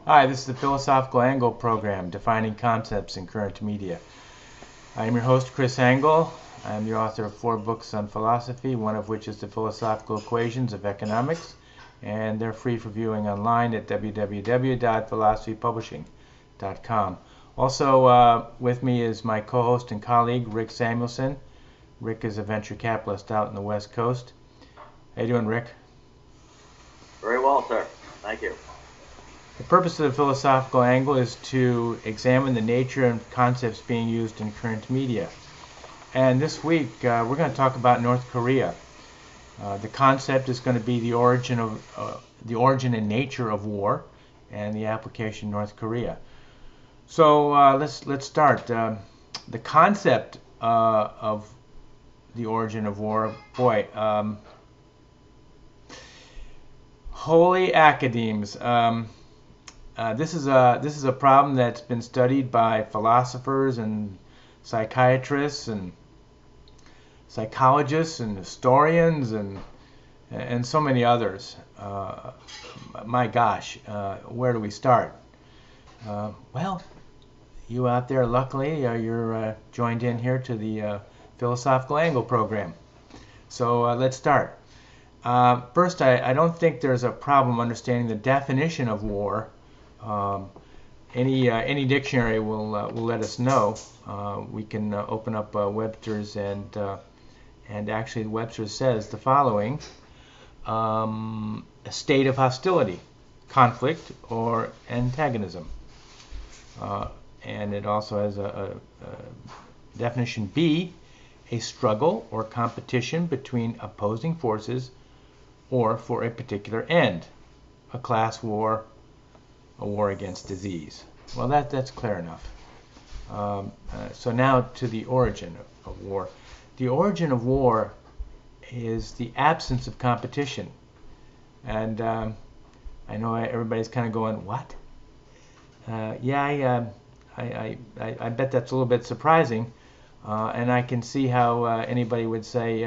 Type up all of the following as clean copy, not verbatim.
Hi, this is the Philosophical Angle program, Defining Concepts in Current Media. I am your host, Chris Angle. I am the author of 4 books on philosophy, one of which is The Philosophical Equations of Economics, and they're free for viewing online at www.philosophypublishing.com. Also with me is my co-host and colleague, Rick Samuelson. Rick is a venture capitalist out in the West Coast. How you doing, Rick? Very well, sir. Thank you. The purpose of the philosophical angle is to examine the nature and concepts being used in current media. And this week we're going to talk about North Korea. The concept is going to be the origin and nature of war, and the application in North Korea. So let's start. The concept of the origin of war, boy. Holy academes. This is a problem that's been studied by philosophers and psychiatrists and psychologists and historians and so many others. My gosh, where do we start? Well, you out there, luckily, you're joined in here to the Philosophical Angle program. So let's start. First, I don't think there's a problem understanding the definition of war. Any dictionary will let us know. We can open up Webster's, and actually Webster says the following: a state of hostility, conflict, or antagonism. And it also has a definition B: a struggle or competition between opposing forces or for a particular end, a class war, a war against disease. Well, that's clear enough. So now to the origin of war. The origin of war is the absence of competition. And I know everybody's kind of going, what? I bet that's a little bit surprising. And I can see how anybody would say,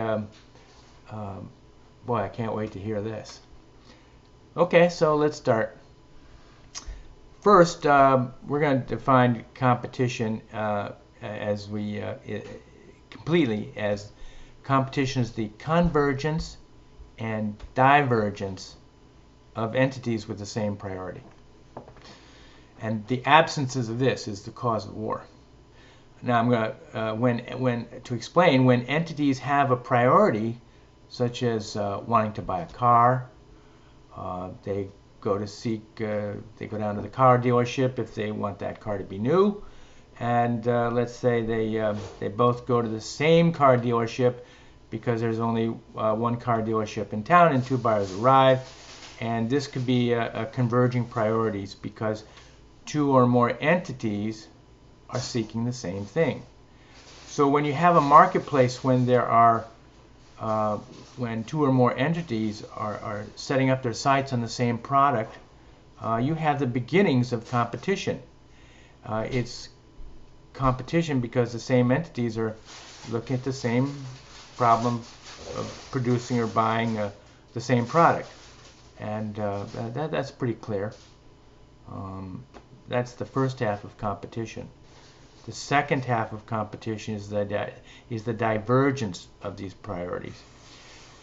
boy, I can't wait to hear this. Okay, so let's start. First, we're going to define competition completely as competition is the convergence and divergence of entities with the same priority. And the absences of this is the cause of war. Now I'm going to to explain when entities have a priority, such as wanting to buy a car, they go down to the car dealership if they want that car to be new, and let's say they both go to the same car dealership because there's only one car dealership in town and 2 buyers arrive, and this could be converging priorities because 2 or more entities are seeking the same thing. So when you have a marketplace when there are when 2 or more entities are setting up their sights on the same product, you have the beginnings of competition. It's competition because the same entities are looking at the same problem of producing or buying the same product. And that's pretty clear. That's the first half of competition. The second half of competition is the divergence of these priorities.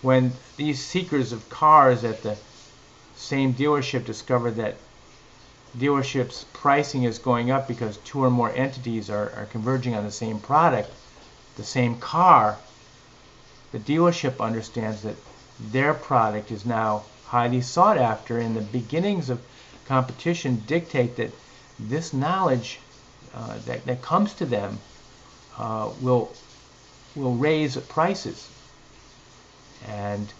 When these seekers of cars at the same dealership discover that dealership's pricing is going up because 2 or more entities are converging on the same product, the same car, the dealership understands that their product is now highly sought after, and the beginnings of competition dictate that this knowledge that comes to them will raise prices, and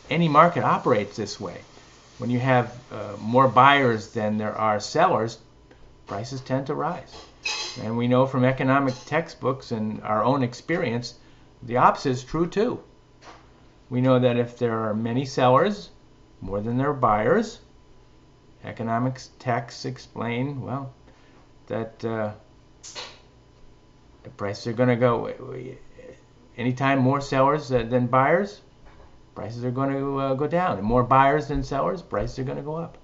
any market operates this way. When you have more buyers than there are sellers, prices tend to rise. And we know from economic textbooks and our own experience, the opposite is true too. We know that if there are many sellers, more than there are buyers, economics texts explain, well, that the prices are going to go. Anytime more sellers than buyers, prices are going to go down. And more buyers than sellers, prices are going to go up.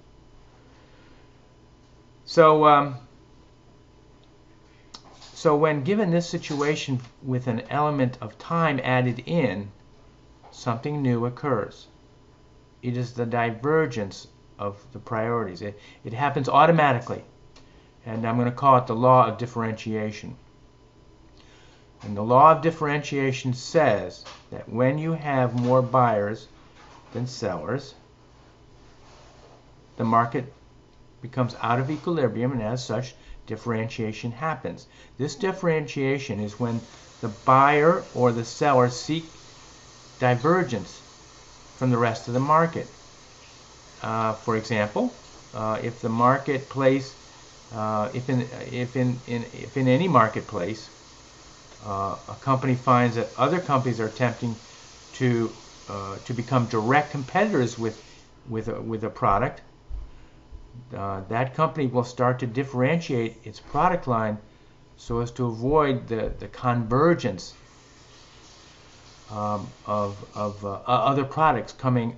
So when given this situation with an element of time added in, something new occurs. It is the divergence of the priorities. It happens automatically. And I'm going to call it the law of differentiation. And the law of differentiation says that when you have more buyers than sellers, the market becomes out of equilibrium, and as such, differentiation happens. This differentiation is when the buyer or the seller seek divergence from the rest of the market. For example, if the marketplace, if in any marketplace, a company finds that other companies are attempting to become direct competitors with a product, that company will start to differentiate its product line so as to avoid the convergence of other products coming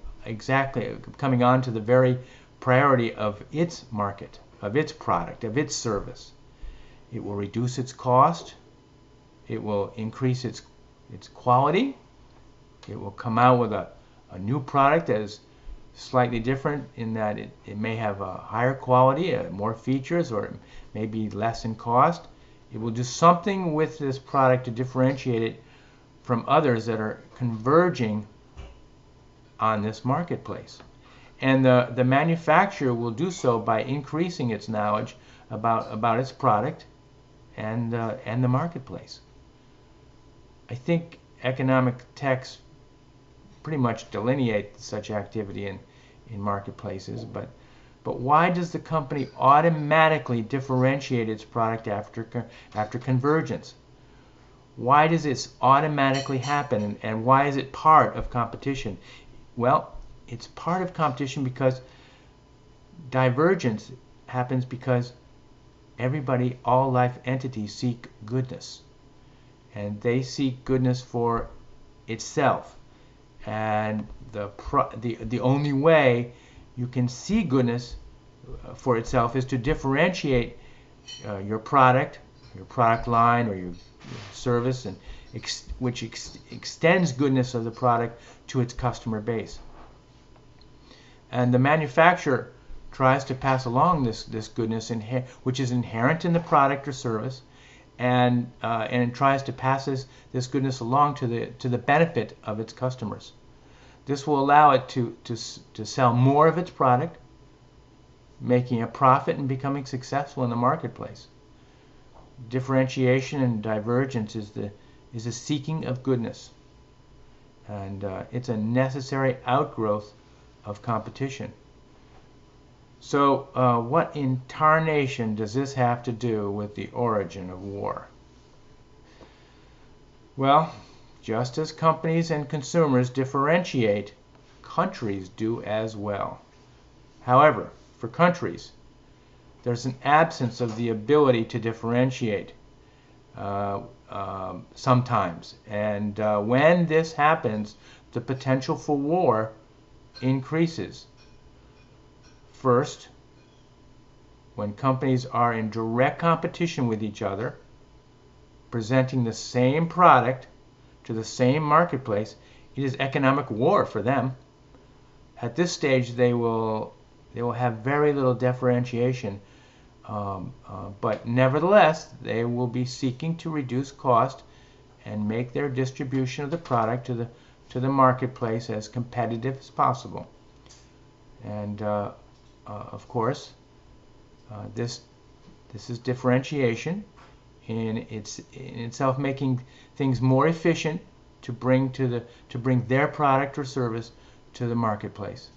onto the very priority of its market, of its product, of its service. It will reduce its cost. It will increase its quality. It will come out with a new product that is slightly different in that it may have a higher quality, more features, or it may be less in cost. It will do something with this product to differentiate it from others that are converging on this marketplace. And the manufacturer will do so by increasing its knowledge about its product and the marketplace. I think economic texts pretty much delineate such activity in marketplaces, but why does the company automatically differentiate its product after convergence? Why does this automatically happen, and why is it part of competition? Well, it's part of competition because divergence happens because everybody, all life entities, seek goodness, and they seek goodness for itself. And the only way you can see goodness for itself is to differentiate your product line, or your service, and which extends goodness of the product to its customer base. And the manufacturer tries to pass along this goodness which is inherent in the product or service, and tries to pass this goodness along to the benefit of its customers. This will allow it to sell more of its product, making a profit and becoming successful in the marketplace. Differentiation and divergence is the seeking of goodness, and it's a necessary outgrowth of competition. So what in tarnation does this have to do with the origin of war? Well, just as companies and consumers differentiate, countries do as well. However, for countries, there's an absence of the ability to differentiate sometimes. And when this happens, the potential for war increases. First, when companies are in direct competition with each other, presenting the same product to the same marketplace, it is economic war for them. At this stage, they will have very little differentiation, but nevertheless, they will be seeking to reduce cost and make their distribution of the product to the marketplace as competitive as possible. And of course, this is differentiation in itself, making things more efficient to bring their product or service to the marketplace.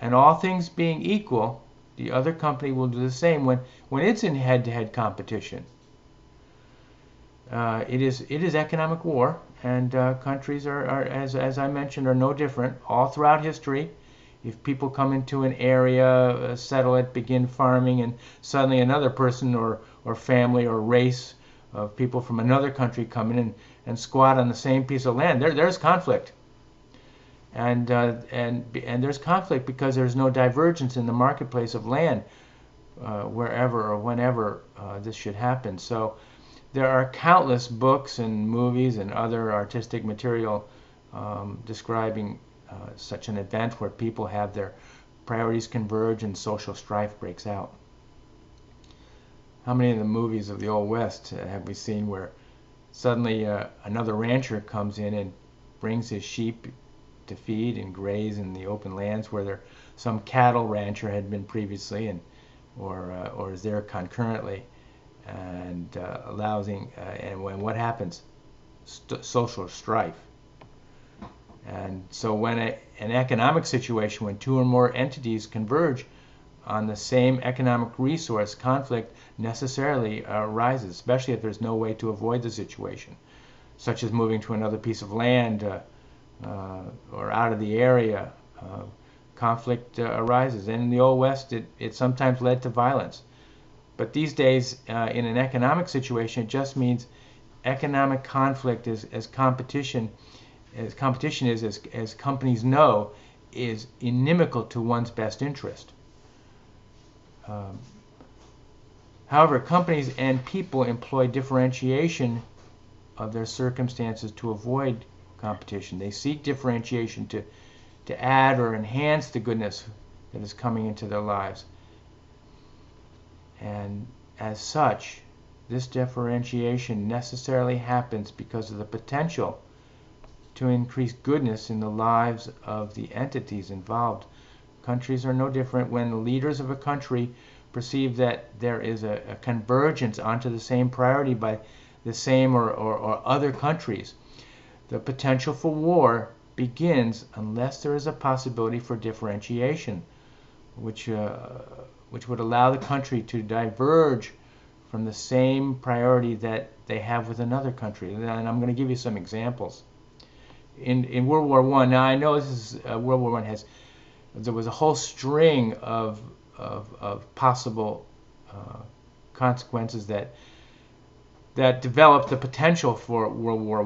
And all things being equal, the other company will do the same when it's in head-to-head competition. It is economic war, and countries are as I mentioned, are no different. All throughout history, if people come into an area, settle it, begin farming, and suddenly another person or family or race of people from another country come in and squat on the same piece of land, there's conflict. And there's conflict because there's no divergence in the marketplace of land. wherever or whenever this should happen. So there are countless books and movies and other artistic material describing such an event where people have their priorities converge and social strife breaks out. How many of the movies of the Old West have we seen where suddenly another rancher comes in and brings his sheep to feed and graze in the open lands where there some cattle rancher had been previously, and or is there concurrently, and and what happens? Social strife. And so when an economic situation, when two or more entities converge on the same economic resource, conflict necessarily arises, especially if there's no way to avoid the situation, such as moving to another piece of land or out of the area. Conflict arises. And in the Old West, it sometimes led to violence. But these days, in an economic situation, it just means economic conflict as competition is, as companies know, is inimical to one's best interest. However, companies and people employ differentiation of their circumstances to avoid competition. They seek differentiation to add or enhance the goodness that is coming into their lives. And as such, this differentiation necessarily happens because of the potential to increase goodness in the lives of the entities involved. Countries are no different. When the leaders of a country perceive that there is a convergence onto the same priority by the same or other countries, the potential for war begins unless there is a possibility for differentiation, which would allow the country to diverge from the same priority that they have with another country. And I'm going to give you some examples. In World War I, now I know this is World War I there was a whole string of possible consequences that developed the potential for World War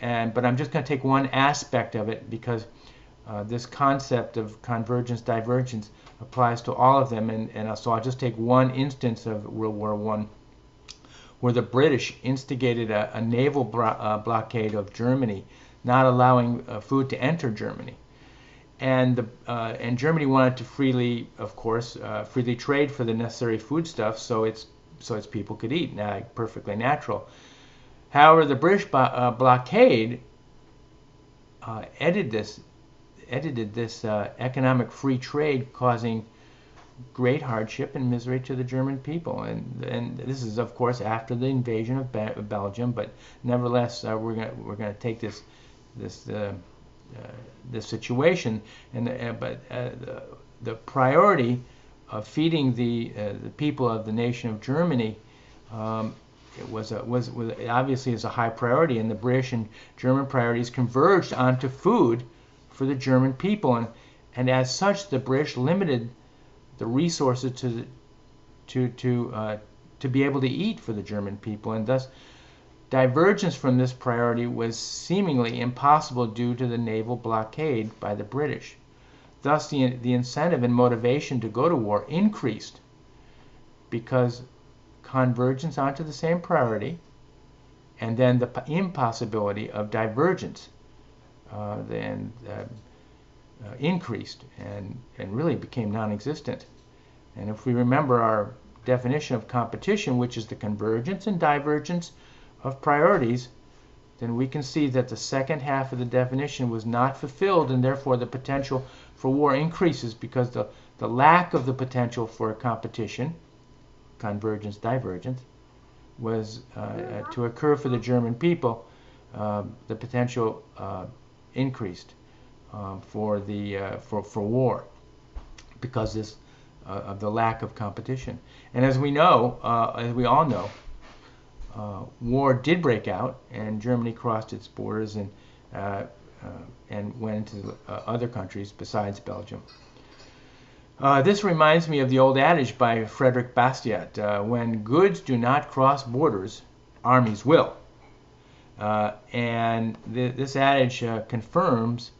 I. But I'm just going to take one aspect of it because this concept of convergence, divergence applies to all of them. And so I'll just take one instance of World War I where the British instigated a naval blockade of Germany, not allowing food to enter Germany. And Germany wanted to freely trade for the necessary foodstuffs so its people could eat. Now, perfectly natural. However, the British blockade edited this economic free trade, causing great hardship and misery to the German people. And this is, of course, after the invasion of Belgium. But nevertheless, we're going to take this situation, but the priority of feeding the people of the nation of Germany was obviously is a high priority, and the British and German priorities converged onto food for the German people, and as such, the British limited the resources to be able to eat for the German people, and thus divergence from this priority was seemingly impossible due to the naval blockade by the British. Thus, the incentive and motivation to go to war increased because convergence onto the same priority and then the impossibility of divergence increased and really became non-existent. And if we remember our definition of competition, which is the convergence and divergence of priorities, then we can see that the second half of the definition was not fulfilled, and therefore the potential for war increases because the lack of the potential for competition, convergence, divergence, was to occur for the German people. The potential increased for war because of the lack of competition. And as we all know, war did break out, and Germany crossed its borders and went into other countries besides Belgium. This reminds me of the old adage by Frederick Bastiat: when goods do not cross borders, armies will. And this adage confirms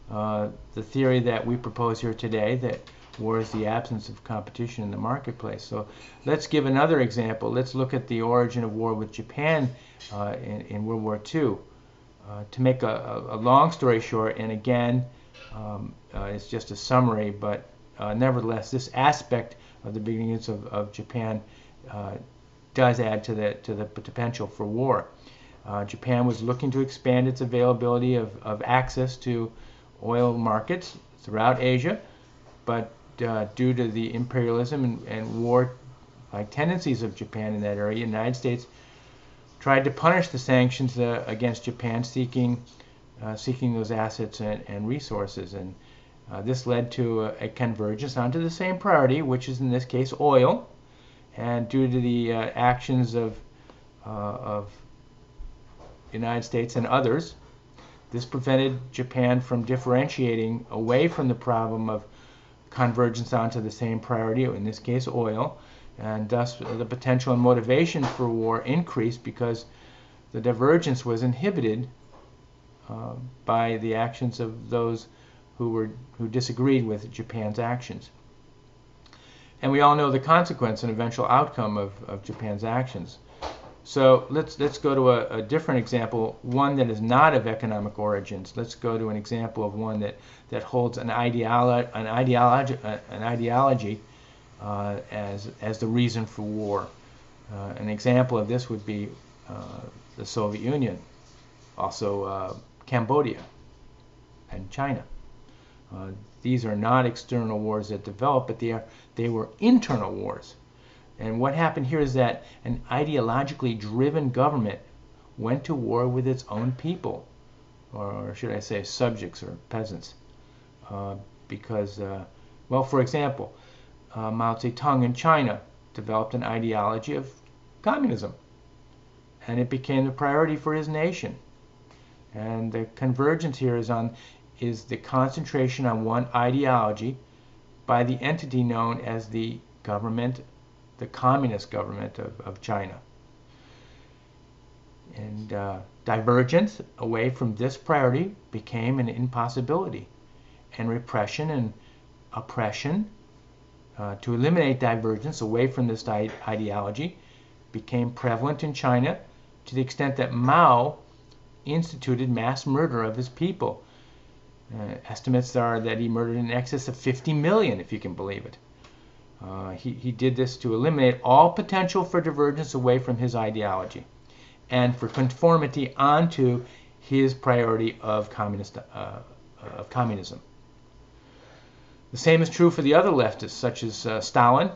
the theory that we propose here today, that war is the absence of competition in the marketplace. So let's give another example. Let's look at the origin of war with Japan in World War II. To make a long story short, and again, it's just a summary, but nevertheless, this aspect of the beginnings of Japan does add to the potential for war. Japan was looking to expand its availability of access to oil markets throughout Asia, but due to the imperialism and war-like tendencies of Japan in that area, the United States tried to punish the sanctions against Japan, seeking those assets and resources, and this led to a convergence onto the same priority, which is in this case oil. And due to the actions of the United States and others, this prevented Japan from differentiating away from the problem of convergence onto the same priority, in this case oil, and thus the potential and motivation for war increased because the divergence was inhibited by the actions of those who disagreed with Japan's actions. And we all know the consequence and eventual outcome of Japan's actions. So let's go to a different example, one that is not of economic origins. Let's go to an example of one that holds an ideology as the reason for war. An example of this would be the Soviet Union, also Cambodia and China. These are not external wars that developed, but they were internal wars. And what happened here is that an ideologically driven government went to war with its own people, or should I say subjects or peasants, because, well, for example, Mao Zedong in China developed an ideology of communism, and it became the priority for his nation. And the convergence here is the concentration on one ideology by the entity known as the government, the communist government of China. And divergence away from this priority became an impossibility. And repression and oppression to eliminate divergence away from this ideology became prevalent in China to the extent that Mao instituted mass murder of his people. Estimates are that he murdered in excess of 50 million, if you can believe it. He did this to eliminate all potential for divergence away from his ideology and for conformity onto his priority of communism. The same is true for the other leftists, such as Stalin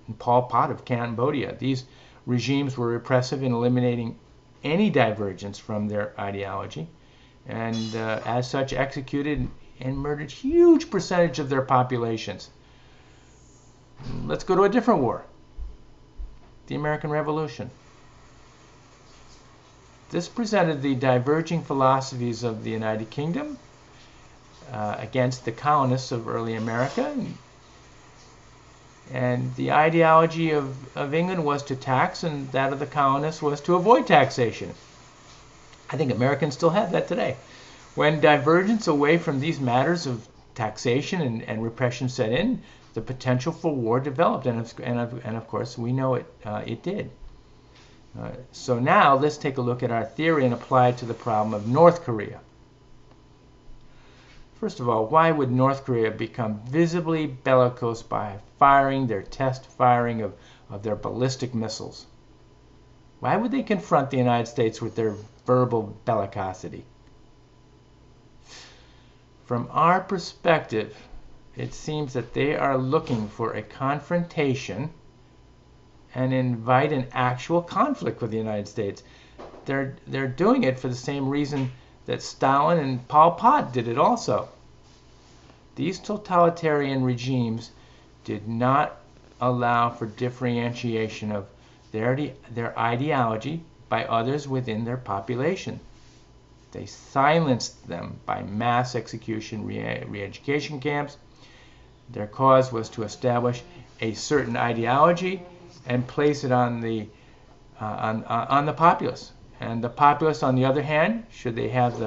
and Pol Pot of Cambodia. These regimes were repressive in eliminating any divergence from their ideology, and as such executed and murdered huge percentage of their populations. Let's go to a different war, the American Revolution. This presented the diverging philosophies of the United Kingdom against the colonists of early America. And the ideology of England was to tax, and that of the colonists was to avoid taxation. I think Americans still have that today. When divergence away from these matters of taxation and repression set in, the potential for war developed, and of course we know it did. So now let's take a look at our theory and apply it to the problem of North Korea. First of all, why would North Korea become visibly bellicose by firing their test firing of their ballistic missiles? Why would they confront the United States with their verbal bellicosity? From our perspective, it seems that they are looking for a confrontation and invite an actual conflict with the United States. They're doing it for the same reason that Stalin and Pol Pot did it also. These totalitarian regimes did not allow for differentiation of their ideology by others within their population. They silenced them by mass execution, re-education camps. Their cause was to establish a certain ideology and place it on the populace. And the populace, on the other hand, should they have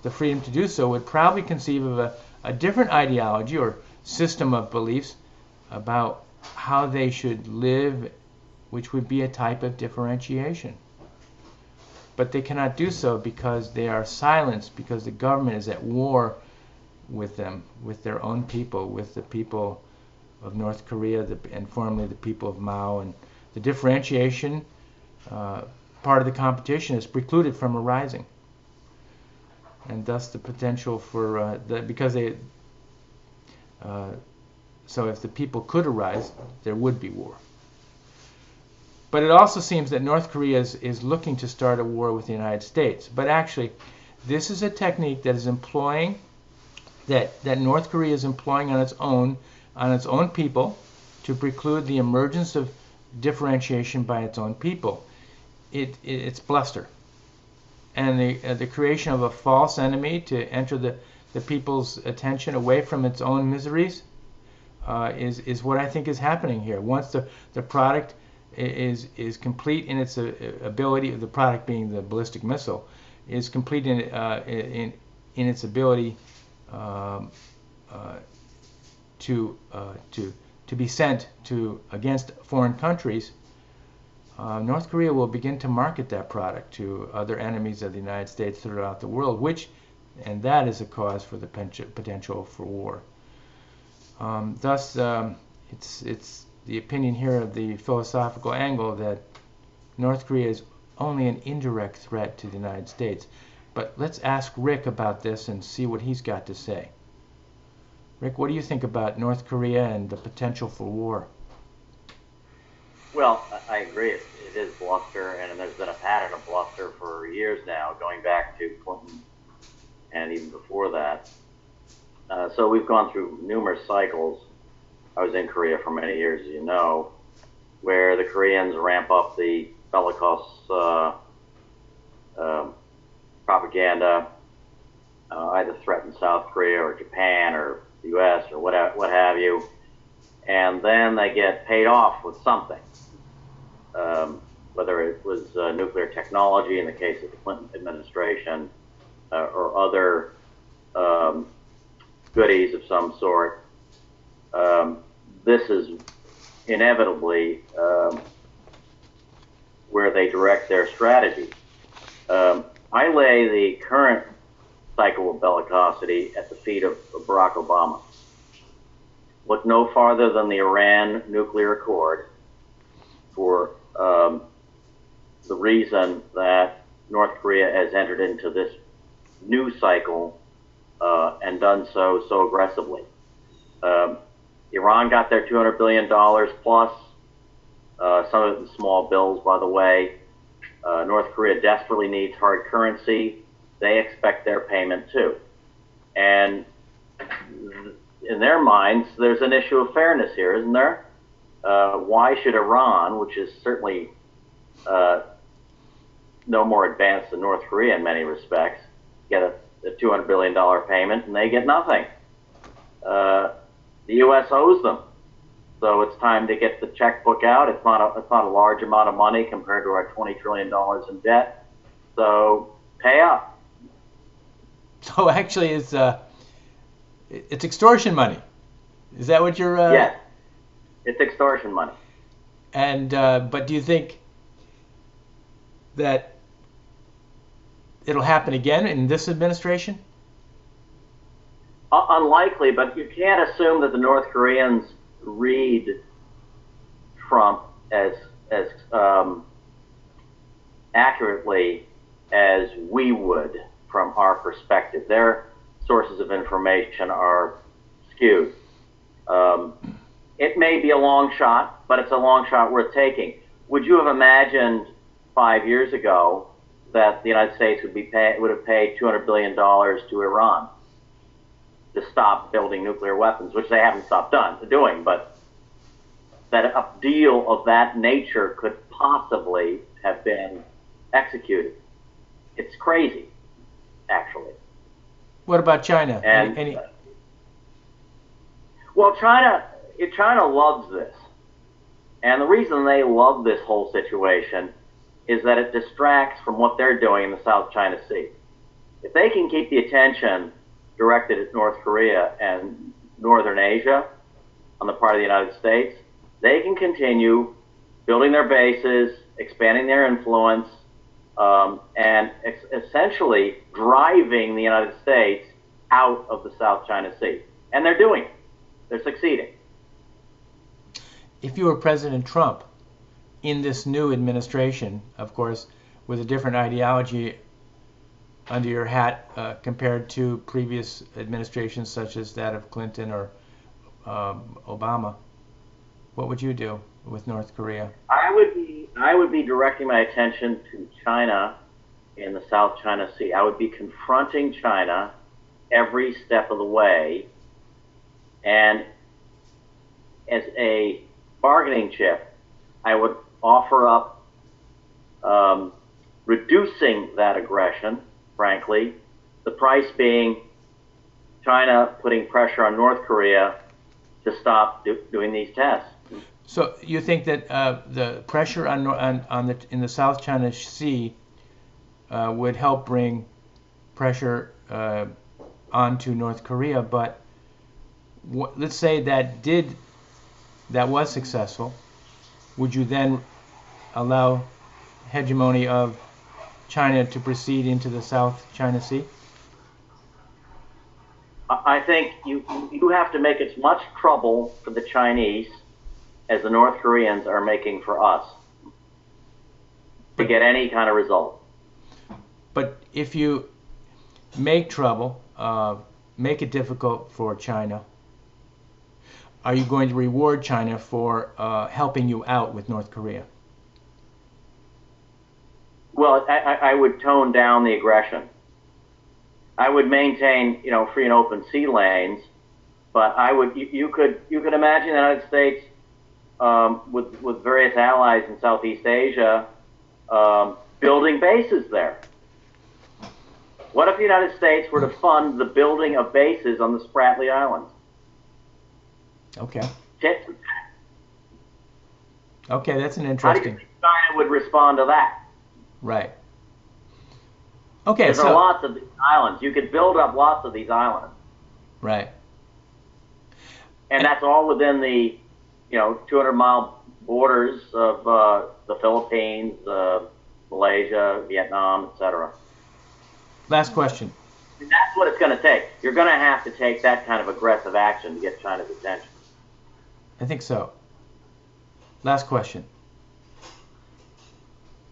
the freedom to do so, would probably conceive of a different ideology or system of beliefs about how they should live, which would be a type of differentiation. But they cannot do so because they are silenced, because the government is at war with them, with their own people, with the people of North Korea and formerly the people of Mao. And the differentiation part of the competition is precluded from arising. And thus the potential for, so if the people could arise, there would be war. But it also seems that North Korea is looking to start a war with the United States. But actually, this is a technique that is employing, that North Korea is employing on its own people to preclude the emergence of differentiation by its own people. It's bluster. And the creation of a false enemy to enter the people's attention away from its own miseries is what I think is happening here. Once the product is complete in its ability, the product being the ballistic missile, is complete in its ability to be sent against foreign countries, North Korea will begin to market that product to other enemies of the United States throughout the world, and that is a cause for the potential for war. Thus, it's the opinion here of the philosophical angle that North Korea is only an indirect threat to the United States. But let's ask Rick about this and see what he's got to say. Rick, what do you think about North Korea and the potential for war? Well, I agree. It is bluster, and there's been a pattern of bluster for years now, going back to Clinton and even before that. So we've gone through numerous cycles. I was in Korea for many years, as you know, where the Koreans ramp up the bellicose propaganda, either threaten South Korea or Japan or the U.S. or what have you, and then they get paid off with something, whether it was nuclear technology in the case of the Clinton administration or other goodies of some sort. This is inevitably where they direct their strategy. I lay the current cycle of bellicosity at the feet of Barack Obama. Look no farther than the Iran nuclear accord for the reason that North Korea has entered into this new cycle and done so aggressively. Iran got their $200 billion plus, some of it in small bills, by the way. North Korea desperately needs hard currency. They expect their payment too. And in their minds, there's an issue of fairness here, isn't there? Why should Iran, which is certainly no more advanced than North Korea in many respects, get a $200 billion payment and they get nothing? The U.S. owes them. So it's time to get the checkbook out. It's not a large amount of money compared to our $20 trillion in debt. So pay up. So actually, it's extortion money. Is that what you're? Yes, it's extortion money. And but do you think that it'll happen again in this administration? Unlikely, but you can't assume that the North Koreans read Trump as accurately as we would from our perspective. Their sources of information are skewed. It may be a long shot, but it's a long shot worth taking. Would you have imagined 5 years ago that the United States would have paid $200 billion to Iran to stop building nuclear weapons, which they haven't stopped doing, but that a deal of that nature could possibly have been executed? It's crazy, actually. What about China? And well, China loves this, and the reason they love this whole situation is that it distracts from what they're doing in the South China Sea. If they can keep the attention directed at North Korea and Northern Asia, on the part of the United States, they can continue building their bases, expanding their influence, and essentially driving the United States out of the South China Sea. And they're doing it. They're succeeding. If you were President Trump in this new administration, of course, with a different ideology under your hat compared to previous administrations such as that of Clinton or Obama, what would you do with North Korea? I would be directing my attention to China in the South China Sea. I would be confronting China every step of the way, and as a bargaining chip, I would offer up reducing that aggression, frankly, the price being China putting pressure on North Korea to stop doing these tests. So you think that the pressure in the South China Sea would help bring pressure onto North Korea, but let's say that was successful, would you then allow hegemony of China to proceed into the South China Sea? I think you have to make as much trouble for the Chinese as the North Koreans are making for us to get any kind of result. But if you make trouble, make it difficult for China, are you going to reward China for helping you out with North Korea? Well, I would tone down the aggression. I would maintain, free and open sea lanes, but you could imagine the United States with various allies in Southeast Asia building bases there. What if the United States were to fund the building of bases on the Spratly Islands? Okay. Tit for tat. Okay, that's an How do you interesting. think China would respond to that? Right. Okay, There are lots of these islands. You could build up lots of these islands. Right. And that's all within the 200-mile borders of the Philippines, Malaysia, Vietnam, etc. Last question. And that's what it's going to take. You're going to have to take that kind of aggressive action to get China's attention. I think so. Last question.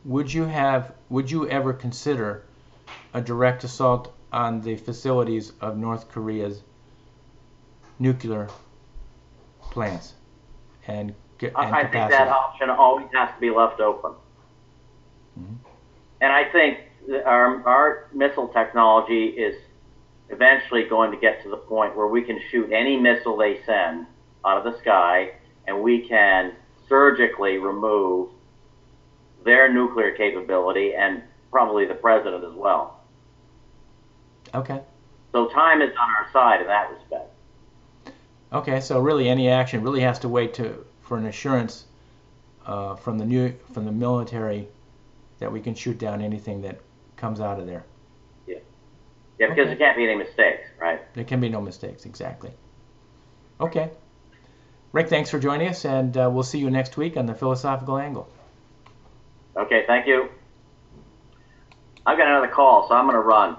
Would you ever consider a direct assault on the facilities of North Korea's nuclear plants and I capacity? think that option always has to be left open. Mm-hmm. And I think that our missile technology is eventually going to get to the point where we can shoot any missile they send out of the sky, and we can surgically remove their nuclear capability and probably the president as well. Okay. So time is on our side in that respect. Okay, so really any action really has to wait for an assurance from the military that we can shoot down anything that comes out of there. Yeah, because Okay. there can't be any mistakes, right? There can be no mistakes, exactly. Okay. Rick, thanks for joining us, and we'll see you next week on The Philosophical Angle. Okay, thank you. I've got another call, so I'm going to run.